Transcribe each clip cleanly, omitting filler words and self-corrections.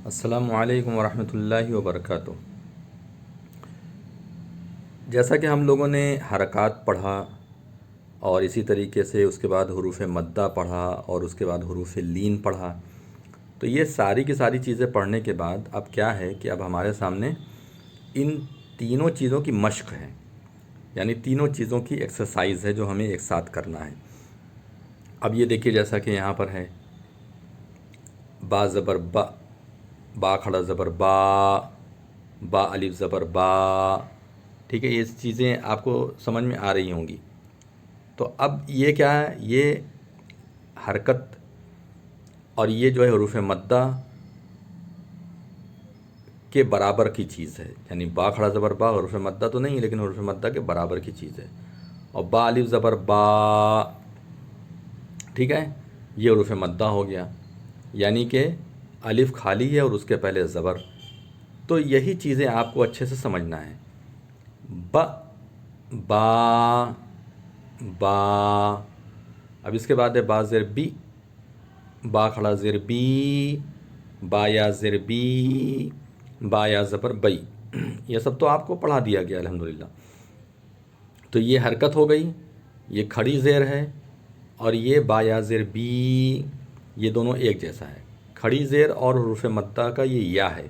السلام علیکم ورحمۃ اللہ وبرکاتہ۔ جیسا کہ ہم لوگوں نے حرکات پڑھا اور اسی طریقے سے اس کے بعد حروف مدہ پڑھا اور اس کے بعد حروف لین پڑھا، تو یہ ساری کی ساری چیزیں پڑھنے کے بعد اب کیا ہے کہ اب ہمارے سامنے ان تینوں چیزوں کی مشق ہے، یعنی تینوں چیزوں کی ایکسرسائز ہے جو ہمیں ایک ساتھ کرنا ہے۔ اب یہ دیکھیے جیسا کہ یہاں پر ہے با زبر با، با کھڑا زبر با، با الف زبر با، ٹھیک ہے، یہ چیزیں آپ کو سمجھ میں آ رہی ہوں گی۔ تو اب یہ کیا ہے، یہ حرکت اور یہ جو ہے حروف مدہ کے برابر کی چیز ہے، یعنی با کھڑا زبر با حروف مدہ تو نہیں ہے لیکن حروف مدہ کے برابر کی چیز ہے۔ اور با الف زبر با، ٹھیک ہے، یہ حروف مدہ ہو گیا، یعنی کہ الف خالی ہے اور اس کے پہلے زبر۔ تو یہی چیزیں آپ کو اچھے سے سمجھنا ہے۔ با با با، اب اس کے بعد ہے با زیر بی، با کھڑا زیر بی، با یا زیر بی، با یا زبر بئی، یہ سب تو آپ کو پڑھا دیا گیا الحمدللہ۔ تو یہ حرکت ہو گئی، یہ کھڑی زیر ہے، اور یہ با یا زیر بی، یہ دونوں ایک جیسا ہے۔ کھڑی زیر اور حروف مدہ کا یہ یا ہے،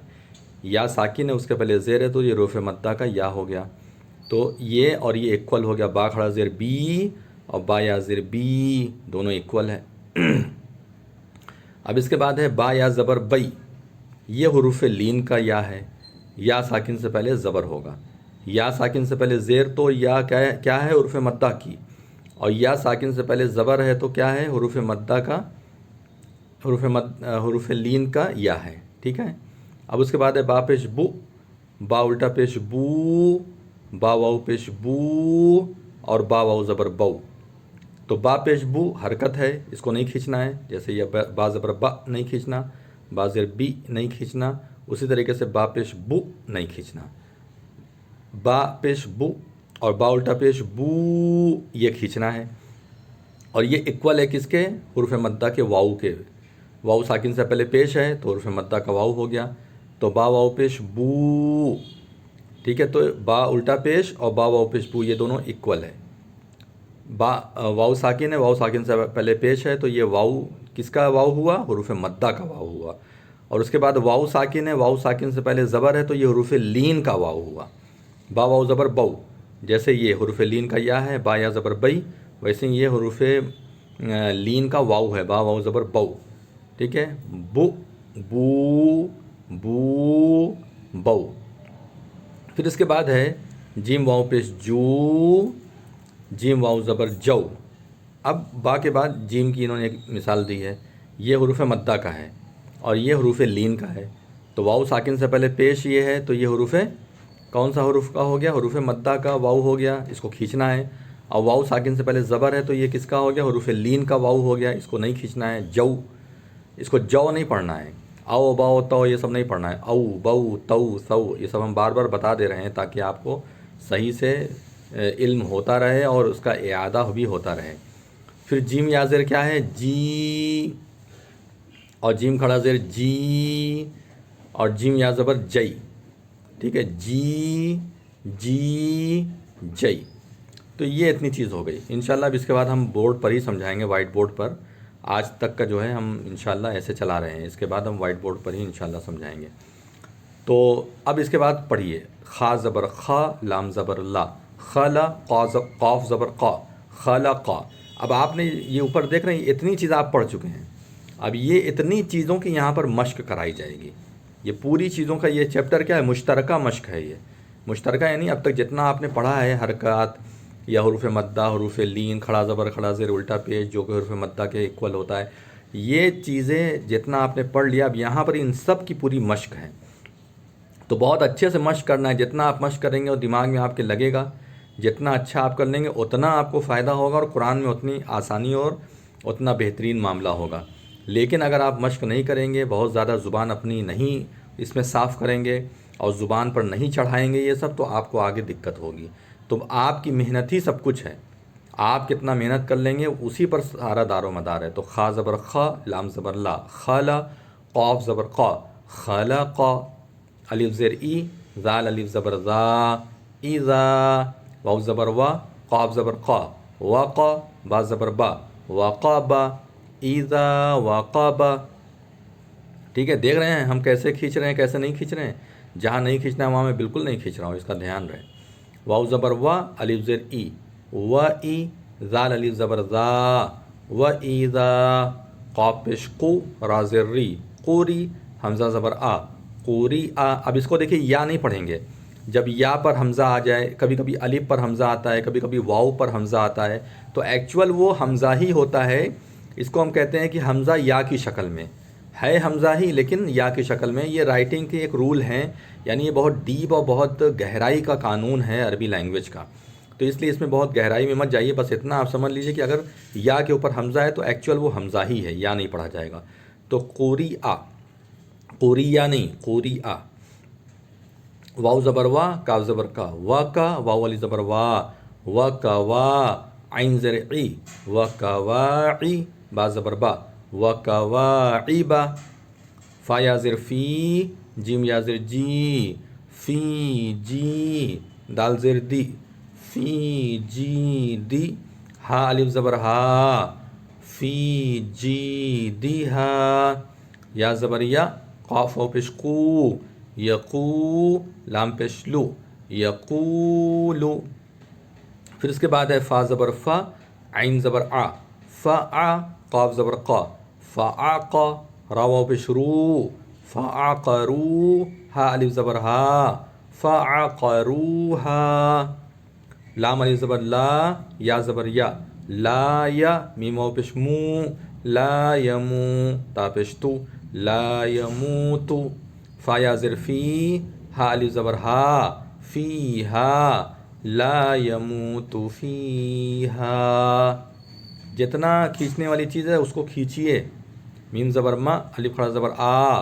یا ساکن ہے، اس کے پہلے زیر ہے تو یہ حروف مدہ کا یا ہو گیا۔ تو یہ اور یہ ایکول ہو گیا، با کھڑا زیر بی اور با یا زیر بی دونوں ایکول ہے۔ اب اس کے بعد ہے با یا زبر بئی، یہ حروف لین کا یا ہے، یا ساکن سے پہلے زبر ہوگا، یا ساکن سے پہلے زیر تو یا کیا ہے حروف مدہ کی، اور یا ساکن سے پہلے زبر ہے تو کیا ہے حروف مدہ کا، حروف لین کا یا ہے، ٹھیک ہے۔ اب اس کے بعد ہے با پیش بو، با الٹا پیش بو، با واو پیش بو، اور با واو زبر بو۔ تو با پیش بو حرکت ہے، اس کو نہیں کھینچنا ہے، جیسے یہ با زبر با نہیں کھینچنا، با زیر بی نہیں کھینچنا، اسی طریقے سے با پیش بو نہیں کھینچنا۔ با پیش بو اور با الٹا پیش بو یہ کھینچنا ہے، اور یہ ایکول ہے کس کے، حروف مدہ کے واو کے۔ واو ساکن سے پہلے پیش ہے تو حروف مدہ کا واو ہو گیا، تو با واو پیش بو، ٹھیک ہے۔ تو با الٹا پیش اور با واو پیش بو یہ دونوں ایکول ہے۔ با واو ساکن ہے، واو ساکن سے پہلے پیش ہے تو یہ واو کس کا واو ہوا، حروف مدہ کا واو ہوا، اور اس کے بعد واو ساکن ہے، واو ساکن سے پہلے زبر ہے تو یہ حروف لین کا واو ہوا، با واو زبر بو۔ جیسے یہ حروف لین کا یا ہے، با یا زبر بئی، ویسے یہ حروف لین کا واو ہے، با واو زبر بو، ٹھیک ہے۔ بو بو بو بو۔ پھر اس کے بعد ہے جیم واو پیش جو، جیم واو زبر جو۔ اب با کے بعد جیم کی انہوں نے ایک مثال دی ہے، یہ حروف مدہ کا ہے اور یہ حروف لین کا ہے، تو واو ساکن سے پہلے پیش یہ ہے تو یہ حروف کون سا حروف کا ہو گیا، حروف مدہ کا واو ہو گیا، اس کو کھینچنا ہے۔ اور واو ساکن سے پہلے زبر ہے تو یہ کس کا ہو گیا، حروف لین کا واو ہو گیا، اس کو نہیں کھینچنا ہے۔ جو، اس کو جو نہیں پڑھنا ہے، او باؤ تو یہ سب نہیں پڑھنا ہے، او بو تو سو یہ سب ہم بار بار بتا دے رہے ہیں تاکہ آپ کو صحیح سے علم ہوتا رہے اور اس کا اعادہ بھی ہوتا رہے۔ پھر جیم یا زیر کیا ہے، جی، اور جیم کھڑا زیر جی، اور جیم یا زبر جئی، ٹھیک ہے، جی جی جئی۔ تو یہ اتنی چیز ہو گئی۔ انشاءاللہ اب اس کے بعد ہم بورڈ پر ہی سمجھائیں گے، وائٹ بورڈ پر۔ آج تک کا جو ہے ہم انشاءاللہ ایسے چلا رہے ہیں، اس کے بعد ہم وائٹ بورڈ پر ہی انشاءاللہ سمجھائیں گے۔ تو اب اس کے بعد پڑھیے، خا زبر خا، لام زبر لا، خلا، قاف زبر قا، خلقا۔ اب آپ نے یہ اوپر دیکھ رہے ہیں، اتنی چیز آپ پڑھ چکے ہیں، اب یہ اتنی چیزوں کی یہاں پر مشق کرائی جائے گی۔ یہ پوری چیزوں کا یہ چیپٹر کیا ہے، مشترکہ مشق ہے۔ یہ مشترکہ یعنی اب تک جتنا آپ نے پڑھا ہے حرکات یا حروف مدہ، حروف لین، کھڑا زبر کھڑا زیر الٹا پیش جو کہ حروف مدہ کے ایکول ہوتا ہے، یہ چیزیں جتنا آپ نے پڑھ لیا، اب یہاں پر ان سب کی پوری مشق ہے۔ تو بہت اچھے سے مشق کرنا ہے، جتنا آپ مشق کریں گے اور دماغ میں آپ کے لگے گا، جتنا اچھا آپ کر لیں گے اتنا آپ کو فائدہ ہوگا، اور قرآن میں اتنی آسانی اور اتنا بہترین معاملہ ہوگا۔ لیکن اگر آپ مشق نہیں کریں گے، بہت زیادہ زبان اپنی نہیں اس میں صاف کریں گے اور زبان پر نہیں چڑھائیں گے یہ سب، تو آپ کو آگے دقت ہوگی۔ تو آپ کی محنت ہی سب کچھ ہے، آپ کتنا محنت کر لیں گے اسی پر سارا دار و مدار ہے۔ تو خا زبر خا، لام زبر لا، خلا، قاف زبر قا، خلق، الف زیر ای، زال الف زبر زا، اذا، واو زبر وا، قاف زبر قا، وقا، با زبر با، وقب، اذا وقب. ٹھیک ہے، دیکھ رہے ہیں ہم کیسے کھینچ رہے ہیں کیسے نہیں کھینچ رہے ہیں. جہاں نہیں کھینچنا ہے وہاں میں بالکل نہیں کھینچ رہا ہوں، اس کا دھیان رہے. واو زبر وا، الف زیر ای، و ای، زال الف زبر زا، و ایذا، قاف پیش قو، را زیر ری، قوری، حمزہ زبر آ، قوری آ. اب اس کو دیکھیے یا نہیں پڑھیں گے. جب یا پر حمزہ آ جائے، کبھی کبھی الف پر حمزہ آتا ہے، کبھی کبھی واو پر حمزہ آتا ہے، تو ایکچول وہ حمزہ ہی ہوتا ہے. اس کو ہم کہتے ہیں کہ حمزہ یا کی شکل میں ہے، حمزہ ہی لیکن یا کی شکل میں. یہ رائٹنگ کے ایک رول ہیں، یعنی یہ بہت ڈیپ اور بہت گہرائی کا قانون ہے عربی لینگویج کا. تو اس لیے اس میں بہت گہرائی میں مت جائیے، بس اتنا آپ سمجھ لیجئے کہ اگر یا کے اوپر حمزہ ہے تو ایکچول وہ حمزہ ہی ہے، یا نہیں پڑھا جائے گا. تو قوری آ، قوری یا نہیں، قوری آ. واو زبر وا، کاف زبر کا، وا کا، واو والی زبر وا، و کا وا، عین زر عی، و کا واعی، با زبر با، و کا واعیبا. فا یا زر فی، جیم یا زر جی، فی جی، دال زر دی، فی جی دی. ہا الف زبر ہا، فی جی دی ہا. یا زبر یا، قاف و پیش قو، یقو، لام پیش لو، یقولو. پھر اس کے بعد ہے فا زبر فا، عین زبر آ، فا، قاف زبر قا، فعاقا، را واو پیش رو، فعقرو، ہا الف زبر ہا، فعقروہا. لام الف زبر لا، یا زبر یا، لا یا، میم واو پیش مو، لا یمو، تا پیش تو، لا یموتو. فا یا زر فی، ہا الف زبر ہا، فی ہا، لا یموت فیہا. جتنا کھینچنے والی چیز ہے اس کو کھینچیے. میم زبر ما، الف کھڑا زبر آ،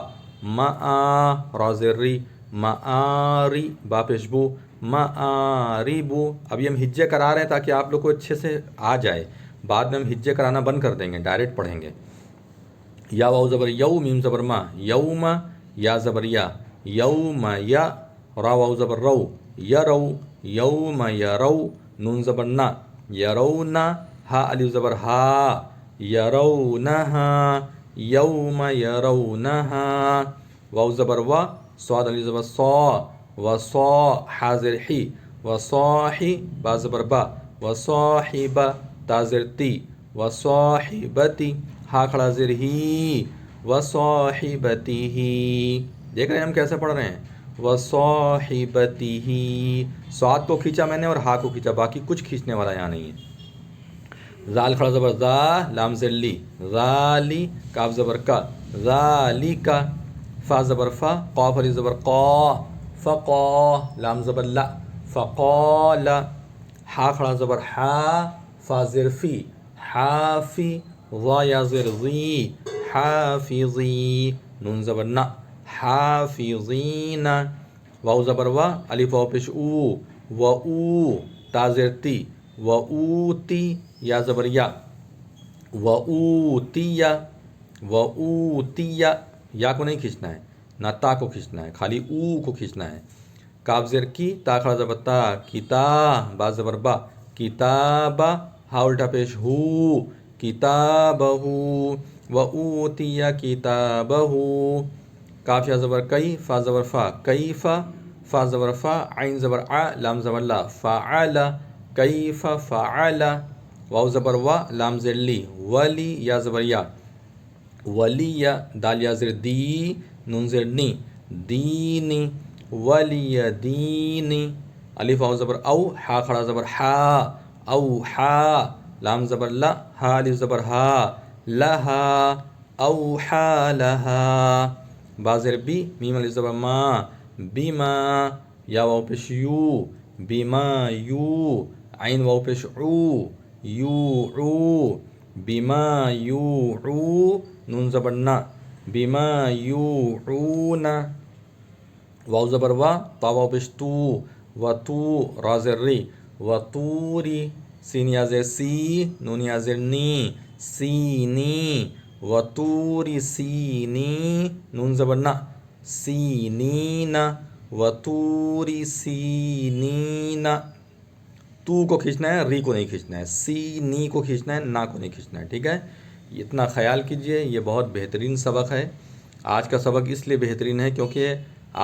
ما آ، را زر ری، معاری، با پیش بو، معاریبو. اب یہ ہم ہجے کرا رہے ہیں تاکہ آپ لوگ کو اچھے سے آ جائے، بعد میں ہم ہجے کرانا بند کر دیں گے، ڈائریکٹ پڑھیں گے. یا واو زبر یو، میم زبر ما، یوم، یا زبر یا، یوم یا، را واو زبر رو، یرو، یوم یرو، نون زبر نا، یرونا، ہا الف زبر ہا، یرونہا، یوم یرونہا. واو زبر وا، صاد الف زبر صا، وصا، حا زر حی، وصاحی، با زبر با، وصاحب، تا زر تی، وصاحبتی، ہا کھڑا زر ہی، وصاحبتہ. دیکھ رہے ہیں ہم کیسے پڑھ رہے ہیں، وصاحبتہ. صاد کو کھینچا میں نے اور ہا کو کھینچا، باقی کچھ کھینچنے والا یہاں نہیں ہے. زال کھڑا زبر زا، لام زر لی، ذالی، کاف زبر کا، ذالکا. فا زبر فا، قاف الف زبر قا، فقا، لام زبر لا، فقال. ہا کھڑا زبر حا، فا زر فی، حافی، ضا یا زر ضی، حافظی، نون زبر نا، حافظین. واو زبر وا، الف واو پیش او، و او، تا زر تی، و اوتی، یا زبر یا، و اوتیا، و اوتیا. یا کو نہیں کھینچنا ہے، نہ تا کو کھینچنا ہے، خالی او کو کھینچنا ہے. کاف زر کی، تا کھڑا زبر تا، کتا، با زبر با، کتابا، ہا الٹا پیش ہو، کتابہ، و اوتی کتابہ. کاف یا زبر کئی، فا زبر فا، کیفا، فا زبر فا، عین زبر آ، لام زبر لا، فعل، کیف فعل. واو زبر وا، لام زر لی، ولی، یا زبر یا، ولی، دال یا زر دی، نون زر نی، دینی، ولی دینی. الف واو زبر او، ہا کھڑا زبر ہا، او ہا، لام زبر لا، ہا الف زبر ہا، لہا، اوحا لہا. با زر بی، میم الف زبر ما، بیما، یا واو پیش یو، بیما یو، عین واو پیش عو، یوعو، بیما یوعو، نون زبر نا، بیما یوعون. واو زبر وا، تا واو پیش تو، و تو، را زر ری، و توری، سین یا زر سی، نون یا زر نی، سینی، و توری سینی، نون زبر نا، سینین وطور سینین. تو کو کھینچنا ہے، ری کو نہیں کھینچنا ہے. سی نی کو کھینچنا ہے، نا کو نہیں کھینچنا ہے. ٹھیک ہے، اتنا خیال کیجئے. یہ بہت بہترین سبق ہے. آج کا سبق اس لیے بہترین ہے کیونکہ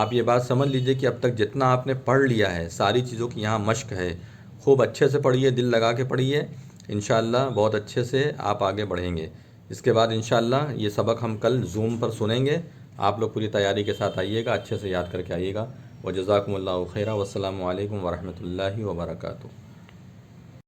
آپ یہ بات سمجھ لیجئے کہ اب تک جتنا آپ نے پڑھ لیا ہے ساری چیزوں کی یہاں مشق ہے. خوب اچھے سے پڑھیے، دل لگا کے پڑھیے. انشاءاللہ بہت اچھے سے آپ آگے بڑھیں گے. اس کے بعد انشاءاللہ یہ سبق ہم کل زوم پر سنیں گے. آپ لوگ پوری تیاری کے ساتھ آئیے گا، اچھے سے یاد کر کے آئیے گا. وجزاکم اللہ خیرہ. والسلام علیکم ورحمۃ اللہ وبرکاتہ.